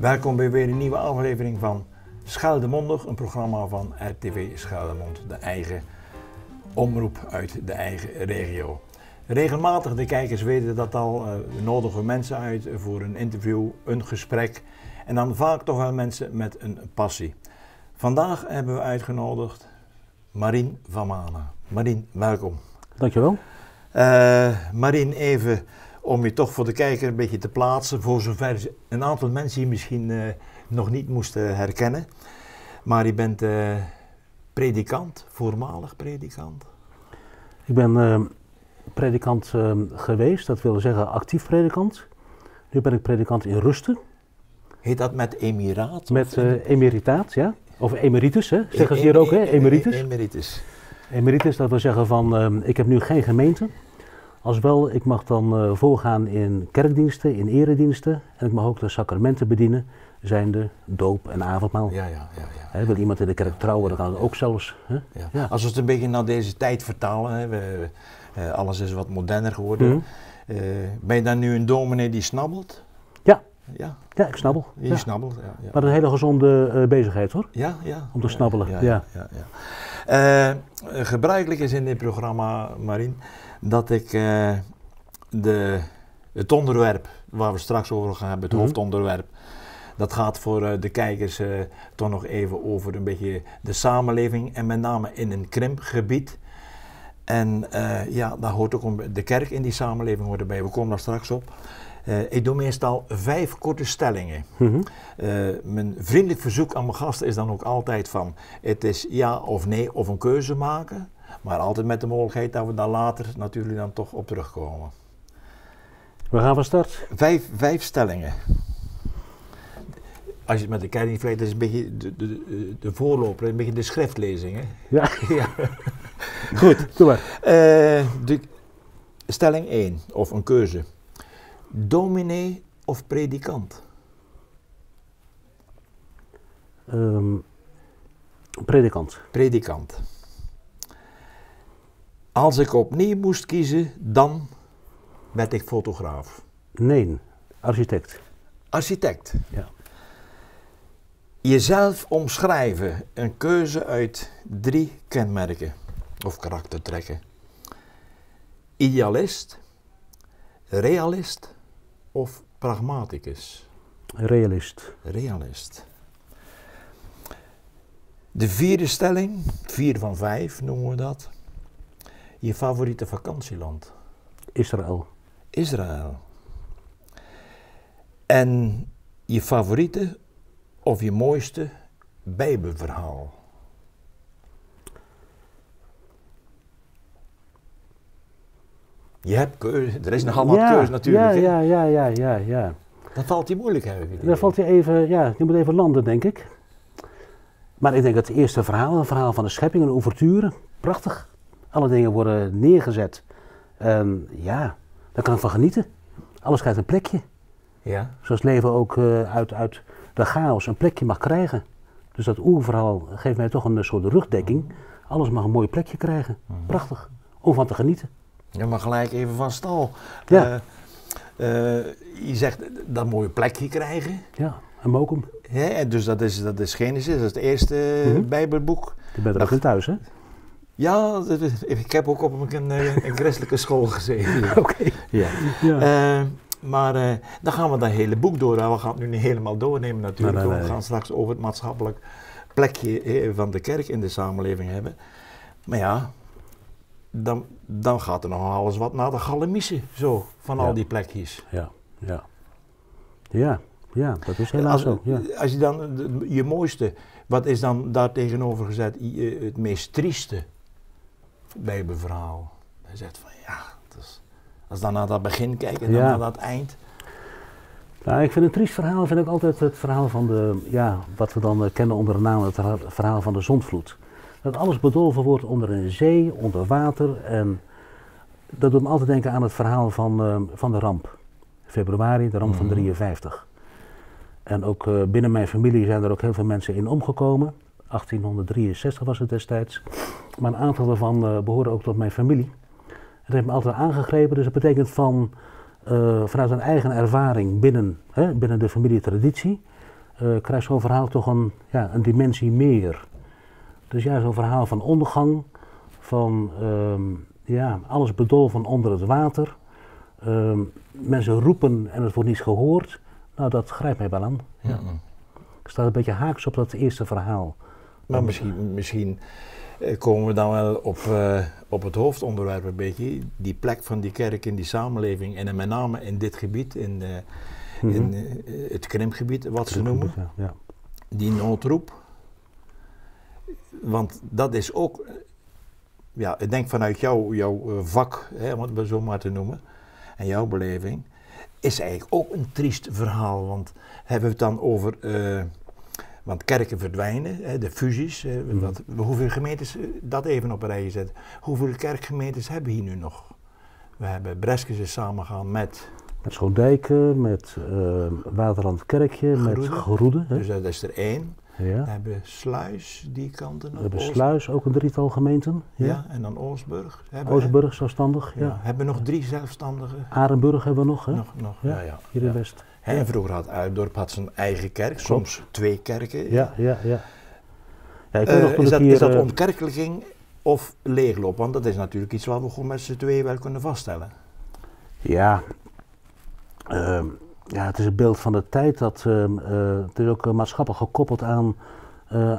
Welkom bij weer een nieuwe aflevering van Scheldemondig, een programma van RTV Scheldemond, de eigen omroep uit de eigen regio. Regelmatig, de kijkers weten dat al, nodigen we mensen uit voor een interview, een gesprek en dan vaak toch wel mensen met een passie. Vandaag hebben we uitgenodigd Marien van Manen. Marien, welkom. Dankjewel. Marien, even om je toch voor de kijker een beetje te plaatsen, voor zover een aantal mensen je misschien nog niet moesten herkennen. Maar je bent predikant, voormalig predikant. Ik ben predikant geweest, dat wil zeggen actief predikant. Nu ben ik predikant in rusten. Heet dat met emiraat? Met emeritaat, ja. Of emeritus, hè? Zeggen ze hier ook, hè? Emeritus. Emeritus. Emeritus, dat wil zeggen van, ik heb nu geen gemeente. Als wel, ik mag dan voorgaan in kerkdiensten, in erediensten. En ik mag ook de sacramenten bedienen, zijnde doop en avondmaal. Ja. Wil iemand in de kerk trouwen, dan kan het ook zelfs. Hè? Ja. Ja. Als we het een beetje naar deze tijd vertalen, hè, alles is wat moderner geworden. Mm-hmm. Ben je dan nu een dominee die snabbelt? Ja. Ja, Ja, ik snabbel. je snabbelt. Ja. Maar een hele gezonde bezigheid, hoor. Ja. Om te snabbelen, ja. Gebruikelijk is in dit programma, Marien, dat ik het onderwerp waar we straks over gaan hebben, het hoofdonderwerp, dat gaat voor de kijkers toch nog even over een beetje de samenleving en met name in een krimpgebied. En daar hoort ook de kerk in die samenleving hoort erbij, we komen daar straks op. Ik doe meestal 5 korte stellingen. Mm-hmm. Mijn vriendelijk verzoek aan mijn gasten is dan ook altijd van, het is ja of nee of een keuze maken, maar altijd met de mogelijkheid dat we daar later natuurlijk dan toch op terugkomen. We gaan van start. 5 stellingen. Als je het met de kerk niet vergelijkt, dat is een beetje de voorloper, een beetje de schriftlezing. Hè? Ja. Ja. Goed. Doe maar. De stelling 1, of een keuze. Dominee of predikant? Predikant. Predikant. Als ik opnieuw moest kiezen, dan werd ik fotograaf. Nee, architect. Architect. Ja. Jezelf omschrijven, een keuze uit 3 kenmerken of karaktertrekken. Idealist, realist of pragmaticus? Realist. Realist. De 4e stelling, 4 van 5 noemen we dat. Je favoriete vakantieland? Israël. Israël. En je favoriete of je mooiste Bijbelverhaal? Je hebt keuze, er is nogal wat keuze natuurlijk. Ja. Dat valt je moeilijk, heb ik. Daar valt je even, je moet even landen, denk ik. Maar ik denk het eerste verhaal, een verhaal van de schepping, een ouverture, prachtig. Alle dingen worden neergezet. Daar kan ik van genieten. Alles krijgt een plekje. Ja. Zoals het leven ook uit de chaos een plekje mag krijgen. Dus dat oerverhaal geeft mij toch een soort rugdekking. Alles mag een mooi plekje krijgen. Prachtig. Om van te genieten. Ja, maar gelijk even van stal. Ja. Je zegt dat mooie plekje krijgen. Ja, en mokum. Ja, dus dat is Genesis, dat is het eerste Bijbelboek. Je bent er ook in thuis, hè? Ja, ik heb ook op een christelijke school gezeten. Oké. Ja. Maar dan gaan we dat hele boek door. We gaan het nu niet helemaal doornemen natuurlijk. Nee. We gaan straks over het maatschappelijk plekje van de kerk in de samenleving hebben. Maar ja, dan gaat er nog alles wat naar de galamissen, zo, van al die plekjes. Ja, dat is helaas zo. Ja. Als je dan, je mooiste, wat is dan daar tegenover gezet het meest trieste Bijbelverhaal? Hij zegt van als dan naar dat begin kijken en dan naar dat eind. Nou, ik vind een triest verhaal, vind ik altijd het verhaal van wat we dan kennen onder de naam, het verhaal van de zondvloed. Dat alles bedolven wordt onder een zee, onder water. En dat doet me altijd denken aan het verhaal van de ramp. Februari, de ramp van 53. En ook binnen mijn familie zijn er ook heel veel mensen in omgekomen. 1863 was het destijds. Maar een aantal daarvan behoren ook tot mijn familie. Dat heeft me altijd aangegrepen. Dus dat betekent vanuit een eigen ervaring binnen de familietraditie, krijgt zo'n verhaal toch een dimensie meer. Dus ja, zo'n verhaal van ondergang, van alles bedolven onder het water. Mensen roepen en het wordt niet gehoord. Nou, dat grijpt mij wel aan. Ja. Ik sta een beetje haaks op dat eerste verhaal. Maar misschien komen we dan wel op het hoofdonderwerp een beetje. Die plek van die kerk in die samenleving en met name in dit gebied, in het Krimgebied, wat ze noemen. Ja. Die noodroep. Want dat is ook, ja, ik denk vanuit jouw vak, om het zo maar te noemen, en jouw beleving, is eigenlijk ook een triest verhaal. Want hebben we het dan over, want kerken verdwijnen, de fusies, hoeveel gemeentes, dat even op een rij gezet, hoeveel kerkgemeentes hebben we hier nu nog? We hebben Breskens is samengegaan met Schoondijken, met Waterland Kerkje, met Geroede. Dus dat is er 1. Ja. We hebben Sluis, die kanten. We hebben Sluis, ook een 3-tal gemeenten. Ja, en dan Oostburg. Oostburg zelfstandig, ja. Hebben we nog 3 zelfstandige? Arenburg hebben we nog, hè? Nog, ja. Hier in West. En vroeger had Uitdorp zijn eigen kerk, soms 2 kerken. Ja. Ik weet nog is dat ontkerkelijking of leegloop? Want dat is natuurlijk iets wat we gewoon met z'n tweeën wel kunnen vaststellen. Ja, het is een beeld van de tijd. Het is ook maatschappelijk gekoppeld aan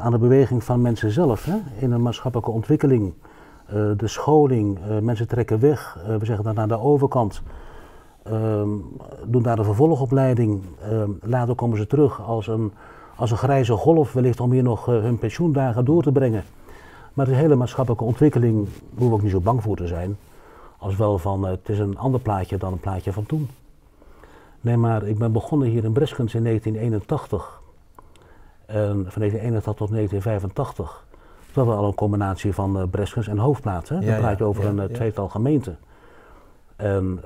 de beweging van mensen zelf. Hè? In een maatschappelijke ontwikkeling, de scholing, mensen trekken weg. We zeggen dan naar de overkant. Doen daar de vervolgopleiding. Later komen ze terug als een grijze golf, wellicht om hier nog hun pensioendagen door te brengen. Maar de hele maatschappelijke ontwikkeling, daar hoeven we ook niet zo bang voor te zijn. Als wel van, het is een ander plaatje dan een plaatje van toen. Nee, maar ik ben begonnen hier in Breskens in 1981. En van 1981 tot 1985. Dat was al een combinatie van Breskens en Hoofdplaats. Dan praat je over een 2-tal gemeenten. En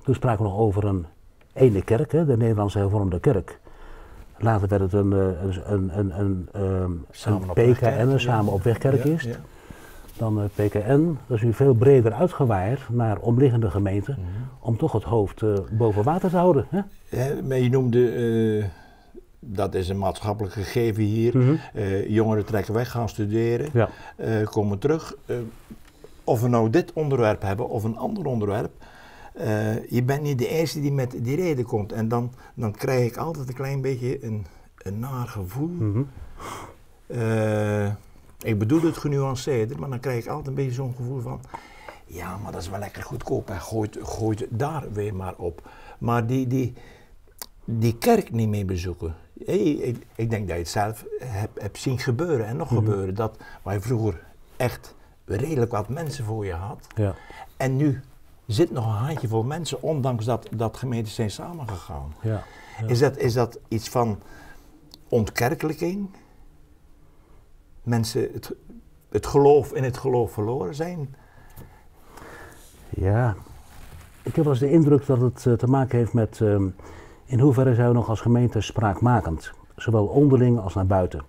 toen spraken we nog over een ene kerk, de Nederlandse Hervormde Kerk. Later werd het een PKN, een samen op wegkerk is. Dan PKN, dat is nu veel breder uitgewaaid naar omliggende gemeenten, om toch het hoofd boven water te houden. Hè? Ja, maar je noemde, dat is een maatschappelijk gegeven hier, jongeren trekken weg, gaan studeren, komen terug. Of we nou dit onderwerp hebben of een ander onderwerp, je bent niet de eerste die met die reden komt. En dan krijg ik altijd een klein beetje een naar gevoel. Ik bedoel het genuanceerder, maar dan krijg ik altijd een beetje zo'n gevoel van, ja, maar dat is wel lekker goedkoop en gooit daar weer maar op. Maar die kerk niet meer bezoeken. Ik denk dat je het zelf hebt zien gebeuren en nog gebeuren. Dat waar je vroeger echt redelijk wat mensen voor je had. Ja. En nu zit nog een handjevol mensen, ondanks dat gemeentes zijn samengegaan. Ja. Is dat iets van ontkerkelijking? Mensen het geloof in het geloof verloren zijn? Ja, ik heb wel eens de indruk dat het te maken heeft met in hoeverre zijn we nog als gemeente spraakmakend. Zowel onderling als naar buiten.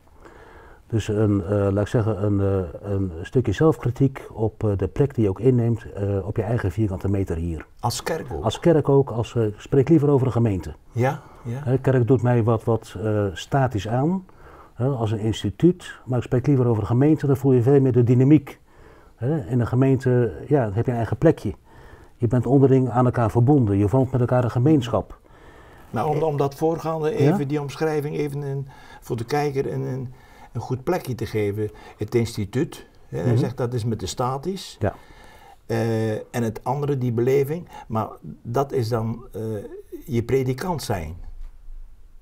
Dus laat ik zeggen, een stukje zelfkritiek op de plek die je ook inneemt op je eigen vierkante meter hier. Als kerk ook? Als kerk ook, ik spreek liever over de gemeente. Ja? De kerk doet mij wat statisch aan. Als een instituut, maar ik spreek liever over de gemeente, dan voel je veel meer de dynamiek. In een gemeente heb je een eigen plekje. Je bent onderling aan elkaar verbonden, je vormt met elkaar een gemeenschap. Maar om dat voorgaande even, die omschrijving even voor de kijker een goed plekje te geven. Het instituut, hij zegt dat is met de statisch. Ja. En het andere, die beleving, maar dat is dan je predikant zijn.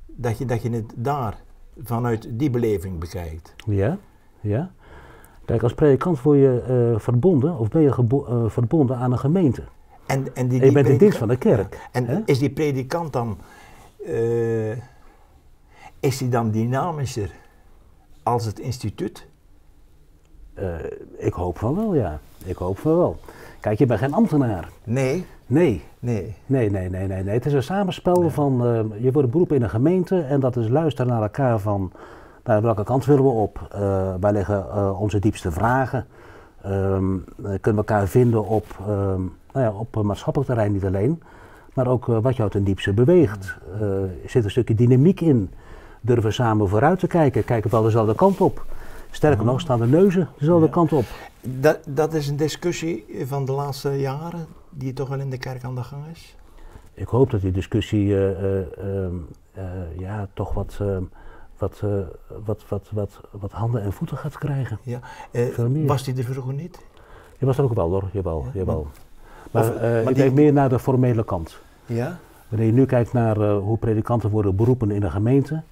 Dat je het daar vanuit die beleving bekijkt. Ja. Kijk, als predikant word je verbonden, of ben je verbonden aan een gemeente. En je bent in dienst van de kerk. En is die predikant dan, is die dan dynamischer als het instituut? Ik hoop van wel, ja. Ik hoop van wel. Kijk, je bent geen ambtenaar. Nee. Nee. Het is een samenspel van, je wordt beroepen in een gemeente en dat is luisteren naar elkaar van, welke kant willen we op? Wij leggen onze diepste vragen. Kunnen we elkaar vinden op maatschappelijk terrein niet alleen, maar ook wat jou ten diepste beweegt. Er zit een stukje dynamiek in. durven samen vooruit te kijken, kijken wel dezelfde kant op. Sterker nog, staan de neuzen dezelfde kant op. Dat is een discussie van de laatste jaren die toch wel in de kerk aan de gang is? Ik hoop dat die discussie toch wat handen en voeten gaat krijgen. Ja. Veel meer. Was die er vroeger niet? Je was er ook wel hoor, jawel. Maar ik die... denk meer naar de formele kant. Ja? Wanneer je nu kijkt naar hoe predikanten worden beroepen in de gemeente,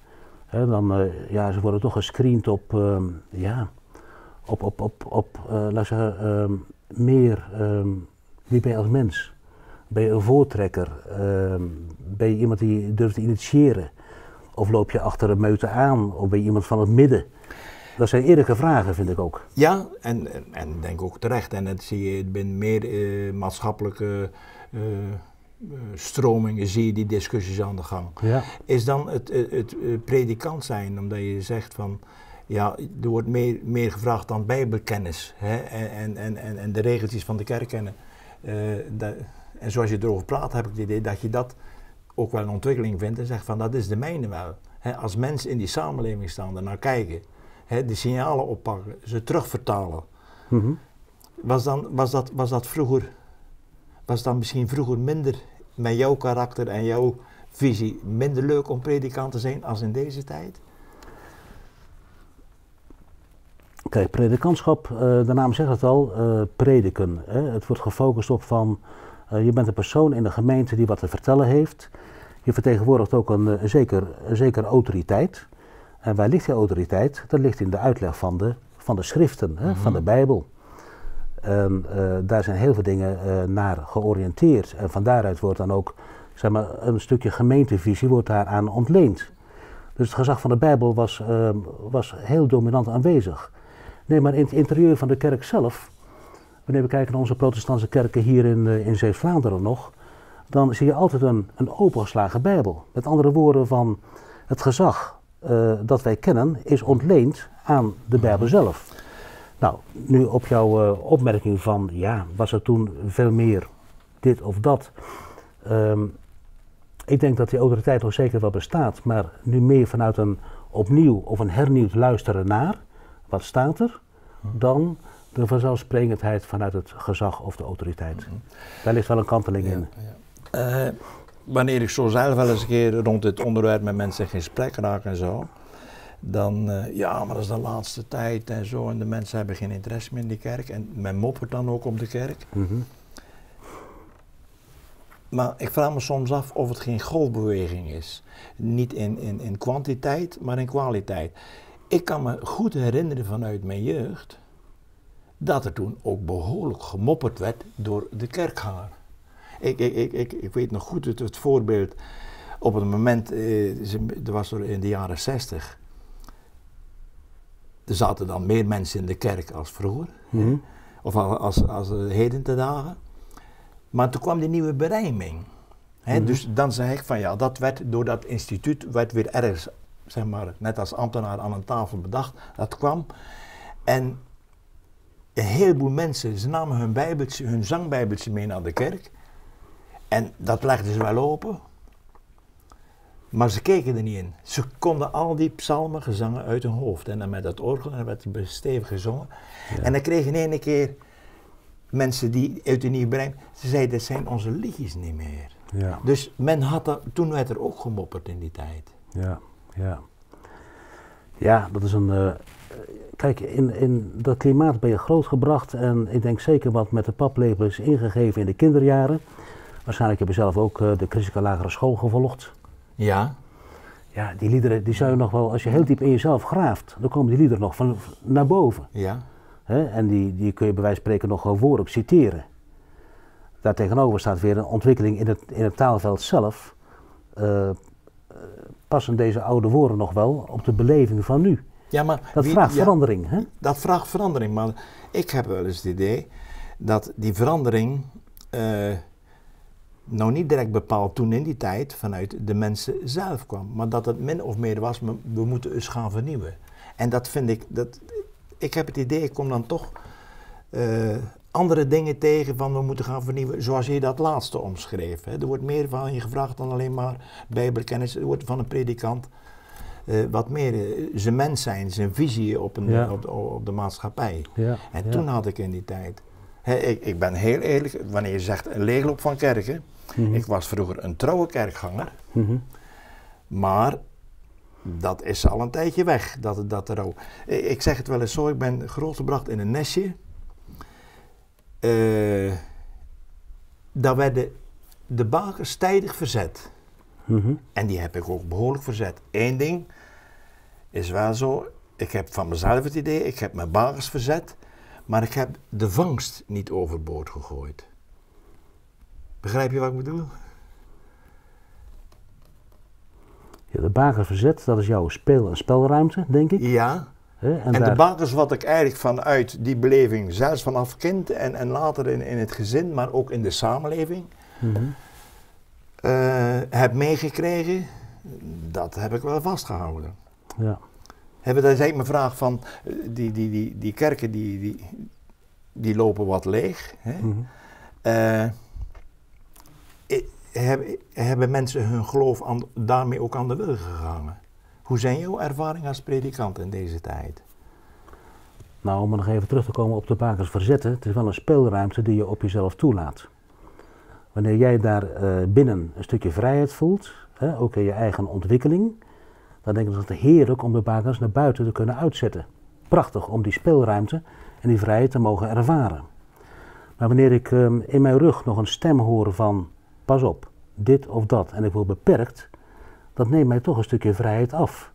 dan ze worden toch gescreend op laat ik zeggen, meer wie ben je als mens? Ben je een voortrekker? Ben je iemand die durft te initiëren? Of loop je achter een meute aan? Of ben je iemand van het midden? Dat zijn eerlijke vragen, vind ik ook. Ja, en denk ook terecht. En dat zie je binnen meer maatschappelijke stromingen, zie je die discussies aan de gang. Ja. Is dan het predikant zijn, omdat je zegt van, ja, er wordt meer gevraagd dan bijbelkennis, hè, en de regeltjes van de kerk kennen. En zoals je erover praat, heb ik het idee dat je dat ook wel een ontwikkeling vindt en zegt van, dat is de mijne wel. Hè, als mensen in die samenleving staan, er naar kijken, hè, de signalen oppakken, ze terugvertalen. Mm-hmm. Was dat vroeger, was dan misschien vroeger minder met jouw karakter en jouw visie minder leuk om predikant te zijn als in deze tijd? Kijk, predikantschap, de naam zegt het al, prediken. Hè? Het wordt gefocust op van, je bent een persoon in de gemeente die wat te vertellen heeft. Je vertegenwoordigt ook een zekere autoriteit. En waar ligt die autoriteit? Dat ligt in de uitleg van de schriften, hè? Van de Bijbel. En daar zijn heel veel dingen naar georiënteerd. En van daaruit wordt dan ook, zeg maar, een stukje gemeentevisie wordt daaraan ontleend. Dus het gezag van de Bijbel was heel dominant aanwezig. Nee, maar in het interieur van de kerk zelf, wanneer we kijken naar onze protestantse kerken hier in Zeeuws-Vlaanderen nog, dan zie je altijd een opengeslagen Bijbel. Met andere woorden, van het gezag dat wij kennen is ontleend aan de Bijbel zelf. Nou, nu op jouw opmerking van, ja, was er toen veel meer dit of dat? Ik denk dat die autoriteit nog zeker wel bestaat, maar nu meer vanuit een opnieuw of een hernieuwd luisteren naar, wat staat er, dan de vanzelfsprekendheid vanuit het gezag of de autoriteit. Daar ligt wel een kanteling in. Ja. Wanneer ik zo zelf wel eens een keer rond dit onderwerp met mensen in gesprek raak en zo, dan, maar dat is de laatste tijd en zo, en de mensen hebben geen interesse meer in die kerk en men moppert dan ook op de kerk. Mm-hmm. Maar ik vraag me soms af of het geen golfbeweging is. Niet in kwantiteit, maar in kwaliteit. Ik kan me goed herinneren vanuit mijn jeugd dat er toen ook behoorlijk gemopperd werd door de kerkganger. Ik weet nog goed het voorbeeld op het moment, dat was er in de jaren 60. Er zaten dan meer mensen in de kerk als vroeger, Mm-hmm. of als heden te dagen. Maar toen kwam die nieuwe berijming. Dus dan zei ik van ja, dat werd door dat instituut werd weer ergens, zeg maar, net als ambtenaar aan een tafel bedacht. Dat kwam en een heleboel mensen, ze namen hun zangbijbeltje mee naar de kerk. En dat legden ze wel open. Maar ze keken er niet in. Ze konden al die psalmen, gezangen uit hun hoofd. En dan met dat orgel, en dan werd het stevig gezongen. Ja. En dan kregen in ene keer mensen die uit de nieuwe brein, ze zeiden, dat zijn onze liedjes niet meer. Ja. Dus toen werd er ook gemopperd in die tijd. Ja, dat is een... kijk, in dat klimaat ben je grootgebracht en ik denk zeker wat met de paplepel is ingegeven in de kinderjaren. Waarschijnlijk heb je zelf ook de christelijke lagere school gevolgd. Ja. Ja, die liederen, die zou je nog wel, als je heel diep in jezelf graaft, dan komen die liederen nog van naar boven. Ja. En die kun je bij wijze van spreken nog woordelijk citeren. Daartegenover staat weer een ontwikkeling in het taalveld zelf. Passen deze oude woorden nog wel op de beleving van nu? Ja, maar dat vraagt verandering. Hè? Dat vraagt verandering, maar ik heb wel eens het idee dat die verandering nou niet direct bepaald toen in die tijd vanuit de mensen zelf kwam. Maar dat het min of meer was, we moeten eens gaan vernieuwen. En dat vind ik heb het idee, ik kom dan toch andere dingen tegen van we moeten gaan vernieuwen, zoals je dat laatste omschreef. Hè. Er wordt meer van je gevraagd dan alleen maar bijbelkennis, er wordt van een predikant. wat meer zijn mens zijn, zijn visie op de maatschappij. Ja, En toen had ik in die tijd, ik ben heel eerlijk, wanneer je zegt een leegloop van kerken, ik was vroeger een trouwe kerkganger, maar dat is al een tijdje weg. Ik zeg het wel eens zo, ik ben grootgebracht in een nestje. Daar werden de bakers tijdig verzet. En die heb ik ook behoorlijk verzet. Eén ding is wel zo, ik heb van mezelf het idee, ik heb mijn bakers verzet, maar ik heb de vangst niet overboord gegooid. Begrijp je wat ik bedoel? Ja, de bakers verzet, dat is jouw spelruimte, denk ik. Ja. En de bakers wat ik eigenlijk vanuit die beleving, zelfs vanaf kind en later in het gezin, maar ook in de samenleving, heb meegekregen, dat heb ik wel vastgehouden. Ja. Dat is eigenlijk mijn vraag van, die kerken die lopen wat leeg. Hebben mensen hun geloof daarmee ook aan de wil gegaan? Hoe zijn jouw ervaringen als predikant in deze tijd? Nou, om nog even terug te komen op de bakers verzetten, het is wel een speelruimte die je op jezelf toelaat. Wanneer jij daar binnen een stukje vrijheid voelt, ook in je eigen ontwikkeling, dan denk ik dat het heerlijk om de bakers naar buiten te kunnen uitzetten. Prachtig om die speelruimte en die vrijheid te mogen ervaren. Maar wanneer ik in mijn rug nog een stem hoor van, pas op, dit of dat, en ik word beperkt, dat neemt mij toch een stukje vrijheid af.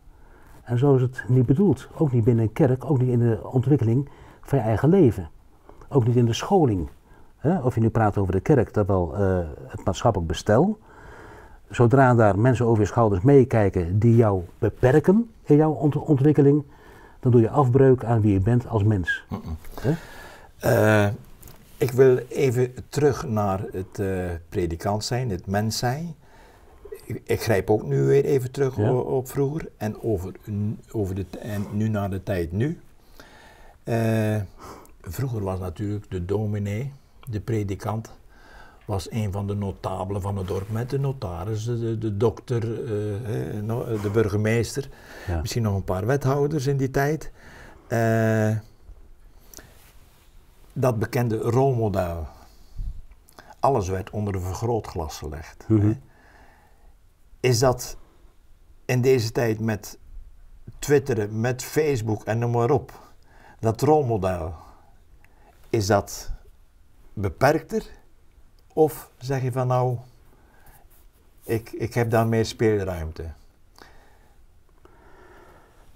En zo is het niet bedoeld. Ook niet binnen een kerk, ook niet in de ontwikkeling van je eigen leven. Ook niet in de scholing. Of je nu praat over de kerk, dat wel het maatschappelijk bestel. Zodra daar mensen over je schouders meekijken die jou beperken in jouw ontwikkeling, dan doe je afbreuk aan wie je bent als mens. Ik wil even terug naar het predikant zijn, het mens zijn. Ik grijp ook nu weer even terug op vroeger en en nu naar de tijd nu. Vroeger was natuurlijk de dominee, de predikant, was een van de notabelen van het dorp met de notaris, de dokter, de burgemeester, misschien nog een paar wethouders in die tijd. Dat bekende rolmodel, alles werd onder een vergrootglas gelegd. Is dat in deze tijd met Twitter, met Facebook en noem maar op, dat rolmodel, is dat beperkter? Of zeg je van nou, ik heb daar meer speelruimte?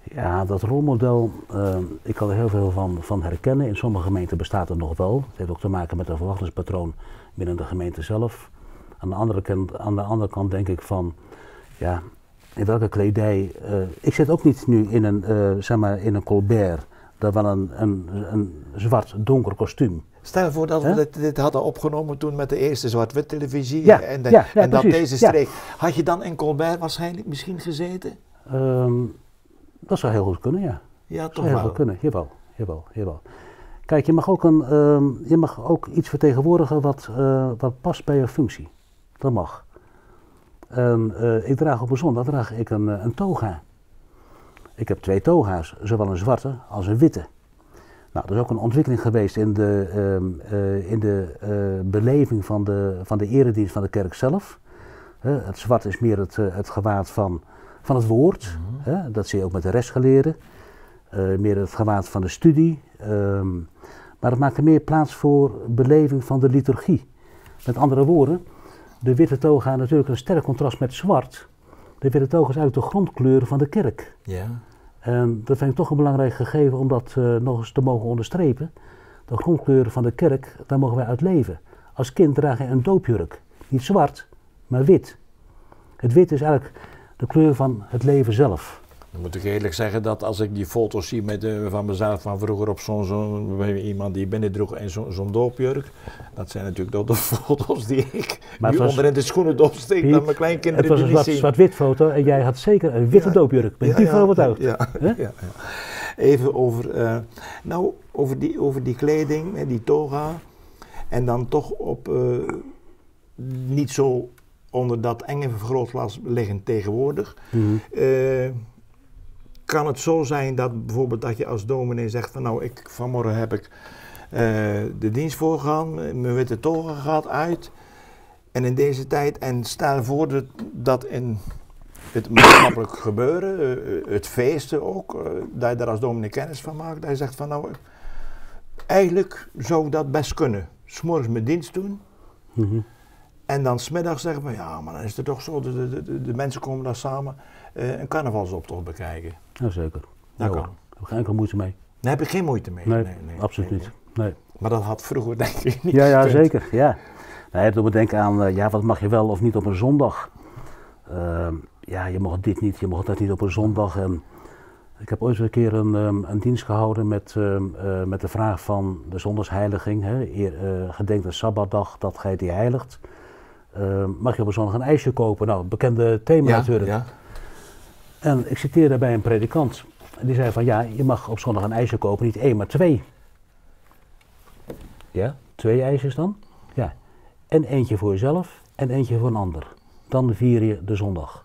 Ja, dat rolmodel, ik kan er heel veel van herkennen. In sommige gemeenten bestaat het nog wel. Het heeft ook te maken met een verwachtingspatroon binnen de gemeente zelf. Aan de andere kant denk ik van, ja, in welke kledij. Ik zit ook niet nu in een Colbert, dat wel een zwart donker kostuum. Stel voor dat we dit hadden opgenomen toen met de eerste zwart-wit televisie en dat deze streek. Had je dan in Colbert waarschijnlijk misschien gezeten? Dat zou heel goed kunnen, ja. Ja, toch heel wel? Goed kunnen. Jawel. Kijk, je mag ook iets vertegenwoordigen wat past bij je functie. Dat mag. Ik draag op een zondag een toga. Ik heb 2 toga's, zowel een zwarte als een witte. Nou, er is ook een ontwikkeling geweest in de beleving van de eredienst van de kerk zelf. Het zwart is meer het gewaad van het woord. Dat zie je ook met de rechtsgeleerden. Meer het gewaad van de studie. Maar het maakt er meer plaats voor beleving van de liturgie. Met andere woorden, de witte toga natuurlijk een sterk contrast met zwart. De witte toga is eigenlijk de grondkleur van de kerk. Ja. En dat vind ik toch een belangrijk gegeven om dat nog eens te mogen onderstrepen. De grondkleur van de kerk, daar mogen wij uit leven. Als kind draag je een doopjurk. Niet zwart, maar wit. Het wit is eigenlijk de kleur van het leven zelf. Dan moet ik eerlijk zeggen dat als ik die foto's zie van mezelf van vroeger op iemand die binnendroeg en zo'n doopjurk. Dat zijn natuurlijk de foto's die ik nu onder in de schoenendoop steek dat mijn kleinkinderen die niet zien. Het was een zwart-wit foto en jij had zeker een witte doopjurk. Ben je diep van overtuigd? Ja. Even over die kleding, die toga. En dan toch op niet zo onder dat enge vergrootglas liggen tegenwoordig. kan het zo zijn dat bijvoorbeeld dat je als dominee zegt van nou, vanmorgen heb ik de dienst voorgegaan, mijn witte toga gaat uit en in deze tijd, en stel voor dat in het maatschappelijk gebeuren, het feesten ook, dat je daar als dominee kennis van maakt, dat je zegt van nou, eigenlijk zou ik dat best kunnen. 's Morgens mijn dienst doen en dan 's middags zeggen van ja, maar dan is het toch zo, de mensen komen daar samen een carnavalsoptocht bekijken. Ja, zeker. Dat kan. Daar heb ik geen enkele moeite mee. Daar heb ik geen moeite mee. Nee, absoluut niet. Nee. Maar dat had vroeger denk ik niet Ja, gekund. zeker. Ja. Nou, het doet me denken aan, wat mag je wel of niet op een zondag? Je mag dit niet, je mag dat niet op een zondag. En ik heb ooit eens een keer een dienst gehouden met de vraag van de zondagsheiliging. Gedenk de Sabbatdag, dat gij die heiligt. Mag je op een zondag een ijsje kopen? Nou, bekende thema natuurlijk. Ja. En ik citeerde daarbij een predikant. En die zei van ja, je mag op zondag een ijsje kopen, niet 1, maar 2. Ja, 2 ijsjes dan? Ja. En eentje voor jezelf en eentje voor een ander. Dan vier je de zondag.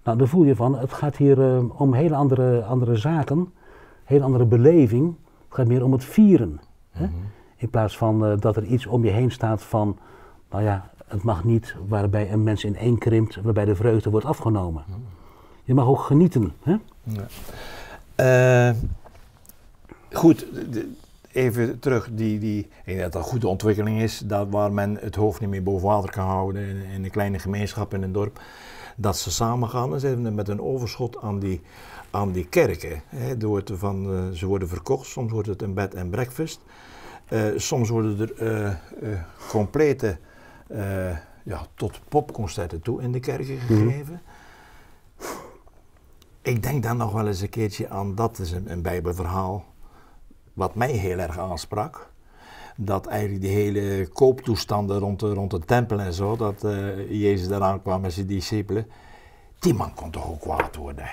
Nou, dan voel je van, het gaat hier om hele andere zaken, hele andere beleving. Het gaat meer om het vieren. Hè? In plaats van dat er iets om je heen staat van, nou ja, het mag niet waarbij een mens in één krimpt, waarbij de vreugde wordt afgenomen. Je mag ook genieten. Hè? Ja. Goed, even terug, ik denk dat dat een goede ontwikkeling is, dat waar men het hoofd niet meer boven water kan houden in een kleine gemeenschap in een dorp, dat ze samen gaan en ze hebben met een overschot aan die kerken. Hè, ze worden verkocht, soms wordt het een bed and breakfast, soms worden er complete tot popconcerten toe in de kerken gegeven. Ik denk dan nog wel eens een keertje aan, dat is een bijbelverhaal wat mij heel erg aansprak. Dat eigenlijk die hele kooptoestanden rond de tempel en zo, dat Jezus daaraan kwam met zijn discipelen, die man kon toch ook kwaad worden.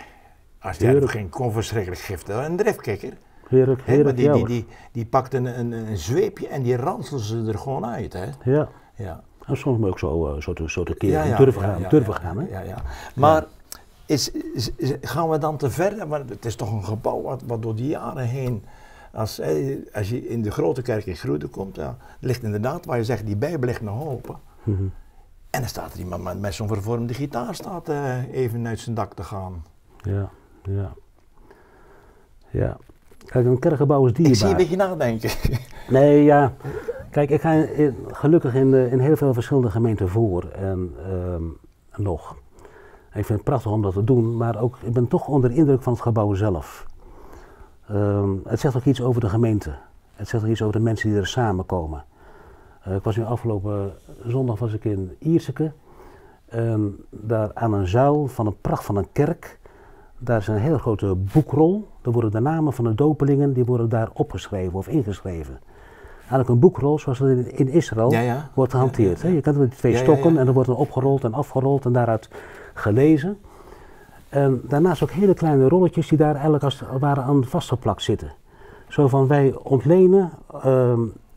Als die geen verschrikkelijk gift had, een driftkikker. Heerlijk, die pakte een zweepje en die ranselde ze er gewoon uit. Hè? Ja. Ja. En soms moet ook zo te keren, durven gaan. Hè? Ja. Maar gaan we dan te ver? Maar het is toch een gebouw wat door die jaren heen, als je in de grote kerk in Groeten komt, ligt inderdaad, waar je zegt, die Bijbel ligt nog open. En dan staat er iemand met zo'n vervormde gitaar even uit zijn dak te gaan. Ja. Kijk, een kerkgebouw is dierbaar. Ik zie een beetje nadenken. Nee, ja. Kijk, ik ga gelukkig in heel veel verschillende gemeenten voor en nog. Ik vind het prachtig om dat te doen, maar ook, ik ben toch onder de indruk van het gebouw zelf. Het zegt ook iets over de gemeente. Het zegt ook iets over de mensen die er samenkomen. Ik was nu afgelopen zondag in Ierseke. Daar aan een zuil van een pracht van een kerk. Daar is een hele grote boekrol. Daar worden de namen van de dopelingen, die worden daar opgeschreven of ingeschreven. Eigenlijk een boekrol zoals dat in Israël wordt gehanteerd. Ja. Je kent wel die 2 stokken en dan wordt er opgerold en afgerold en daaruit gelezen. En daarnaast ook hele kleine rolletjes die daar eigenlijk als het ware aan vastgeplakt zitten. Zo van wij ontlenen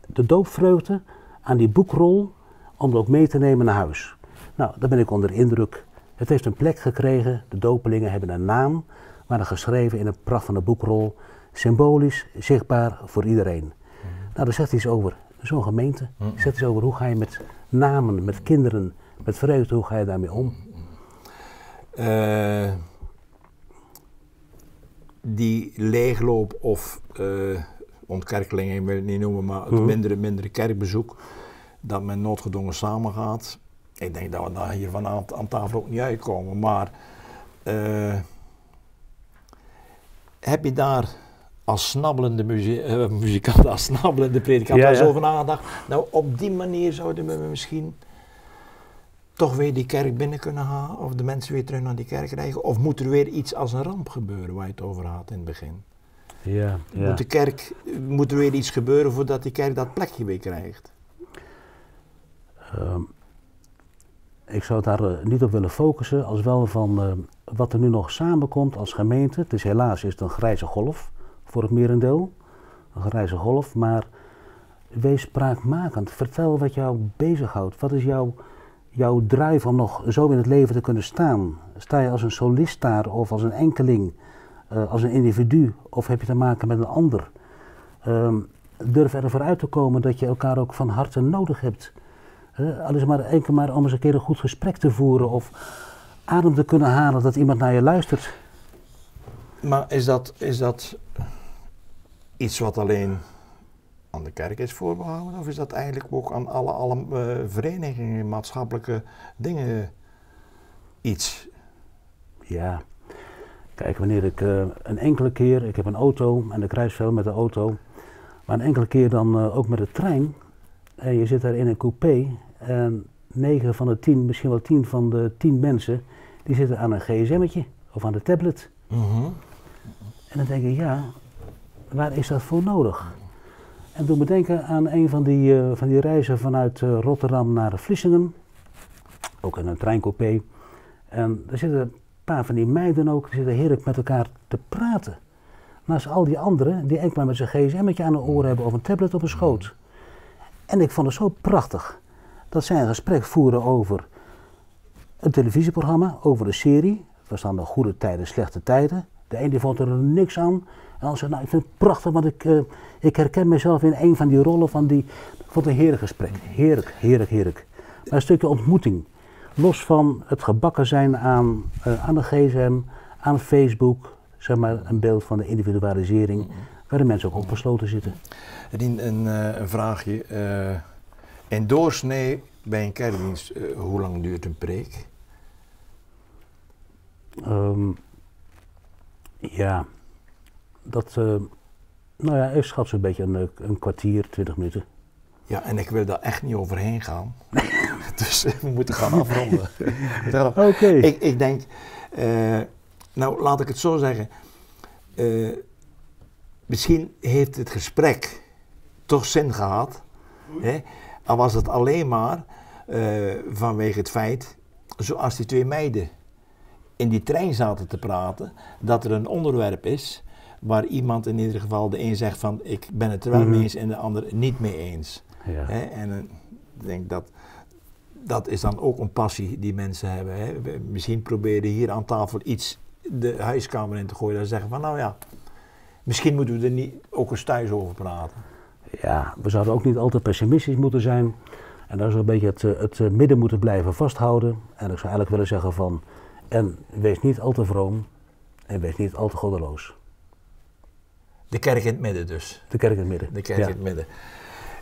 de doopvreugde aan die boekrol om het ook mee te nemen naar huis. Nou, daar ben ik onder de indruk. Het heeft een plek gekregen, de dopelingen hebben een naam, waren geschreven in een pracht van de boekrol, symbolisch, zichtbaar voor iedereen. Nou, daar zegt iets over zo'n gemeente. Zegt iets over hoe ga je met namen, met kinderen, met vreugde, hoe ga je daarmee om? Die leegloop of ontkerkeling, ik wil het niet noemen, maar het mindere kerkbezoek, dat men noodgedwongen samengaat. Ik denk dat we daar hier vanavond aan tafel ook niet uitkomen, maar heb je daar als snabbelende muzikant, als snabbelende predikant wel eens over nagedacht? Nou, op die manier zouden we misschien toch weer die kerk binnen kunnen halen, of de mensen weer terug naar die kerk krijgen, of moet er weer iets als een ramp gebeuren waar je het over had in het begin? Moet er weer iets gebeuren voordat die kerk dat plekje weer krijgt? Ik zou daar niet op willen focussen, als wel van wat er nu nog samenkomt als gemeente. Het is helaas een grijze golf voor het merendeel, een grijze golf, maar wees spraakmakend. Vertel wat jou bezighoudt. Wat is jouw drive om nog zo in het leven te kunnen staan? Sta je als een solist daar of als een enkeling, als een individu of heb je te maken met een ander? Durf ervoor uit te komen dat je elkaar ook van harte nodig hebt. Al is maar enkel maar om eens een keer een goed gesprek te voeren of adem te kunnen halen dat iemand naar je luistert. Maar is dat iets wat alleen aan de kerk is voorbehouden of is dat eigenlijk ook aan alle verenigingen, maatschappelijke dingen iets? Ja, kijk, wanneer ik een enkele keer, ik heb een auto en ik reis veel met de auto, maar een enkele keer dan ook met de trein en je zit daar in een coupé en 9 van de 10, misschien wel 10 van de 10 mensen, die zitten aan een gsm'tje of aan de tablet. En dan denk ik, ja, waar is dat voor nodig? En toen bedenken aan een van die reizen vanuit Rotterdam naar Vlissingen, ook in een treincoupé. En er zitten een paar van die meiden ook, die zitten heerlijk met elkaar te praten. Naast al die anderen die enkel maar met zijn gsm'tje aan de oren hebben of een tablet op een schoot. En ik vond het zo prachtig dat zij een gesprek voeren over een televisieprogramma, over de serie. Het was dan de goede tijden, slechte tijden. De een die vond er niks aan. En de ander zei, nou ik vind het prachtig, want ik herken mezelf in een van die rollen van die... Ik vond het een heerlijk gesprek. Heerlijk, heerlijk, heerlijk. Maar een stukje ontmoeting. Los van het gebakken zijn aan de gsm, aan Facebook. Zeg maar een beeld van de individualisering. Waar de mensen ook opgesloten zitten. Een vraagje. In doorsnee bij een kerkdienst, hoe lang duurt een preek? Ja, dat, nou ja, ik schat zo'n beetje een kwartier, 20 minuten. Ja, en ik wil daar echt niet overheen gaan. Dus we moeten gaan afronden. Oké. Ik denk, nou laat ik het zo zeggen. Misschien heeft het gesprek toch zin gehad. Hè? Al was het alleen maar vanwege het feit, zoals die 2 meiden in die trein zaten te praten, dat er een onderwerp is waar iemand in ieder geval de een zegt van ik ben het er wel mee eens en de ander niet mee eens. Ja. Hè? En ik denk dat is dan ook een passie die mensen hebben. Hè? Misschien proberen hier aan tafel iets de huiskamer in te gooien en zeggen van nou ja, misschien moeten we er niet ook eens thuis over praten. Ja, we zouden ook niet al te pessimistisch moeten zijn. En daar zou een beetje het midden moeten blijven vasthouden. En ik zou eigenlijk willen zeggen van, en wees niet al te vroom en wees niet al te goddeloos. De kerk in het midden dus. De kerk in het midden. De kerk in het midden.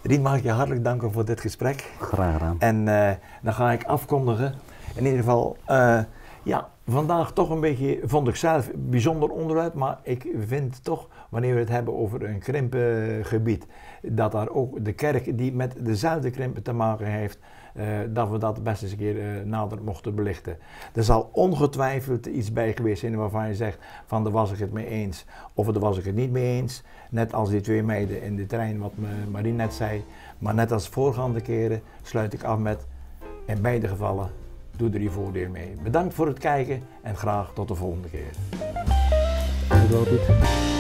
Rien, mag ik je hartelijk danken voor dit gesprek. Graag gedaan. En dan ga ik afkondigen. In ieder geval, ja, vandaag toch een beetje, vond ik zelf, bijzonder onderwerp. Maar ik vind toch, wanneer we het hebben over een krimpgebied, dat daar ook de kerk die met dezelfde krimpen te maken heeft, dat we dat best eens een keer nader mochten belichten. Er zal ongetwijfeld iets bij geweest zijn waarvan je zegt van daar was ik het mee eens of daar was ik het niet mee eens. Net als die 2 meiden in de trein wat Marie net zei. Maar net als voorgaande keren sluit ik af met in beide gevallen doe er je voordeel mee. Bedankt voor het kijken en graag tot de volgende keer. Dankjewel, Piet.